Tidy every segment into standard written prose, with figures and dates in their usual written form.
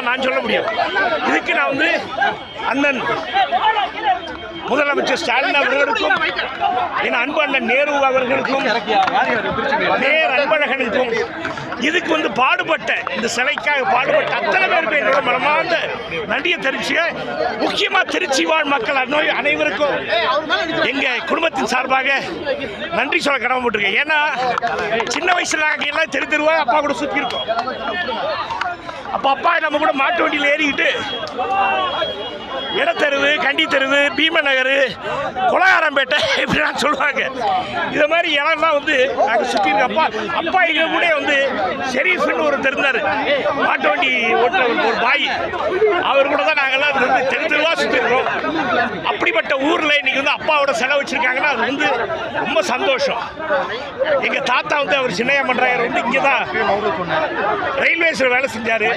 நான் சொல்ல முடியும். இதுக்கு நான் வந்து அண்ணன் முதலமைச்சர் ஸ்டாலின் அவர்களுக்கும் என் அன்பு அண்ணன் நேரு அவர்களுக்கும் நேர் அன்பழகனுக்கும் இதுக்கு வந்து பாடுபட்ட இந்த சிலைக்காக பாடுபட்ட அத்தனை பேருக்கு என்னோட மனமார்ந்த நன்றியை தெரிவிச்சுக்க. முக்கியமாக திருச்சி வாழ் மக்கள் அனைவருக்கும் எங்க குடும்பத்தின் சார்பாக நன்றி சொல்ல கடமைப்பட்டிருக்கேன். ஏன்னா சின்ன வயசுல நாங்கள் எல்லாம் தெருவா அப்பா கூட சுற்றி இருக்கோம். அப்பா நம்ம கூட மாட்டு வண்டியில் ஏறிக்கிட்டு இடத்தெருவு, கண்டி தெருவு, பீம நகர், கொலகாரம்பேட்டை இப்படிலாம் சொல்லுவாங்க. இதை மாதிரி இடம்லாம் வந்து நாங்கள் சுற்றி இருக்க அப்பா எங்க கூட வந்து ஷெரீஃப்னு ஒரு தெரிந்தார், மாட்டு வண்டி ஓட்டுற ஒரு பாய், அவர் கூட தான் நாங்கள்லாம் அது வந்து தெருவா சுற்றி இருக்கிறோம். அப்படிப்பட்ட ஊரில் இன்னைக்கு வந்து அப்பாவோட செலவு வச்சிருக்காங்கன்னா அது வந்து ரொம்ப சந்தோஷம். எங்கள் தாத்தா வந்து அவர் சின்னையா மன்றாயர் வந்து இங்கே தான் ரயில்வேஸில் வேலை செஞ்சார்.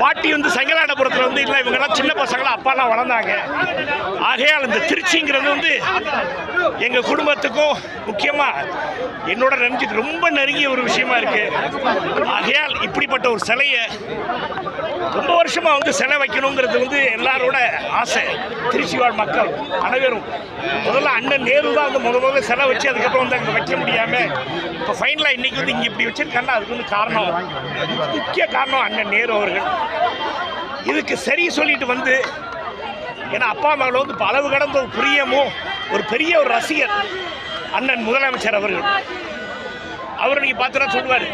பாட்டி வந்து சங்கலாடபுரத்தில் வந்து இல்லை இவங்கெல்லாம் சின்ன பசங்களாம் அப்பாலாம் வளர்ந்தாங்க. ஆகையால் இந்த திருச்சிங்கிறது வந்து எங்கள் குடும்பத்துக்கும் முக்கியமாக என்னோட நினைச்சிட்டு ரொம்ப நெருங்கிய ஒரு விஷயமா இருக்கு. ஆகையால் இப்படிப்பட்ட ஒரு சிலையை ரொம்ப வருஷமாக வந்து சிலை வைக்கணுங்கிறது வந்து எல்லாரோட ஆசை. திருச்சி வாழ் மக்கள் அனைவரும் முதல்ல அண்ணன் நேரு தான் வந்து முதல்ல சிலை வச்சு அதுக்கப்புறம் வந்து அங்கே வைக்க முடியாமல் இப்போ ஃபைனலாக இன்னைக்கு வந்து இங்கே இப்படி வச்சிருக்காங்கன்னா அதுக்கு வந்து காரணம், முக்கிய காரணம் அண்ணன் நேரு அவர்கள். இதுக்கு சரி சொல்லிட்டு வந்து ஏன்னா அப்பா மகளை வந்து அளவு கடந்த ஒரு பிரியமும் ஒரு பெரிய ஒரு ரசிகர் அண்ணன் முதலமைச்சர் அவர்கள். அவர் நீங்கள் பார்த்தா சொல்லுவார்,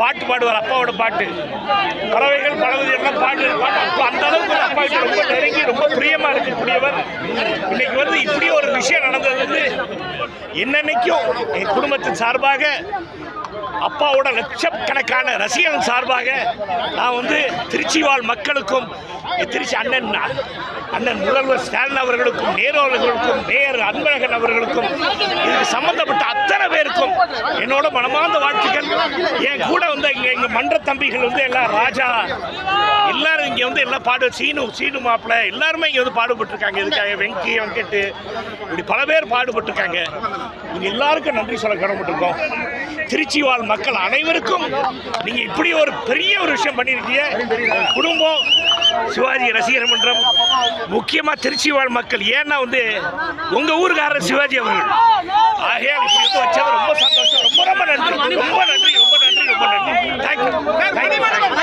பாட்டு பாடுவார், அப்பாவோட பாட்டு, பறவைகள் பழவது எல்லாம் பாட்டு அப்போ அந்த அளவுக்கு அப்பா ரொம்ப நெருங்கி ரொம்ப பிரியமா இருக்கக்கூடியவர். இன்னைக்கு வந்து இப்படி ஒரு விஷயம் நடந்தது வந்து என்னன்னைக்கும் என் குடும்பத்தின் சார்பாக அப்பாவோட லட்சக்கணக்கான ரசிகர்கள் சார்பாக நான் வந்து திருச்சி வாழ் மக்களுக்கும் திருச்சி அண்ணன் முதல்வர் ஸ்டாலின் அவர்களுக்கும் நேரு அவர்களுக்கும் மேயர் அன்பழகன் அவர்களுக்கும் இதுக்கு சம்பந்தப்பட்ட அத்தனை பேருக்கும் என்னோட மனமார்ந்த வாழ்த்துக்கள். என் கூட வந்து எங்க மன்ற தம்பிகள் வந்து எல்லாம் ராஜா எல்லாரும் இங்கே வந்து எல்லாம் சீனு மாப்பிள்ளை எல்லாருமே இங்கே வந்து பாடுபட்டுருக்காங்க. இதுக்காக வெங்கட்டு இப்படி பல பேர் பாடுபட்டுருக்காங்க. இவங்க எல்லாருக்கும் நன்றி சொல்ல கடமைப்பட்டிருக்கோம். திருச்சி வாழ் மக்கள் அனைவருக்கும் நீங்க இப்படி ஒரு பெரிய ஒரு விஷயம் பண்ணியிருக்கீங்க. குடும்பம் சிவாஜி ரசிகர் மன்றம் முக்கியமாக திருச்சி வாழ் மக்கள், ஏன்னா வந்து உங்க ஊருக்காரர் சிவாஜி அவர்கள். ஆகையால் இப்படி வந்து வச்சவர் ரொம்ப சந்தோஷம். ரொம்ப ரொம்ப நன்றி, ரொம்ப நன்றி, ரொம்ப நன்றி, ரொம்ப நன்றி. தேங்க்யூ.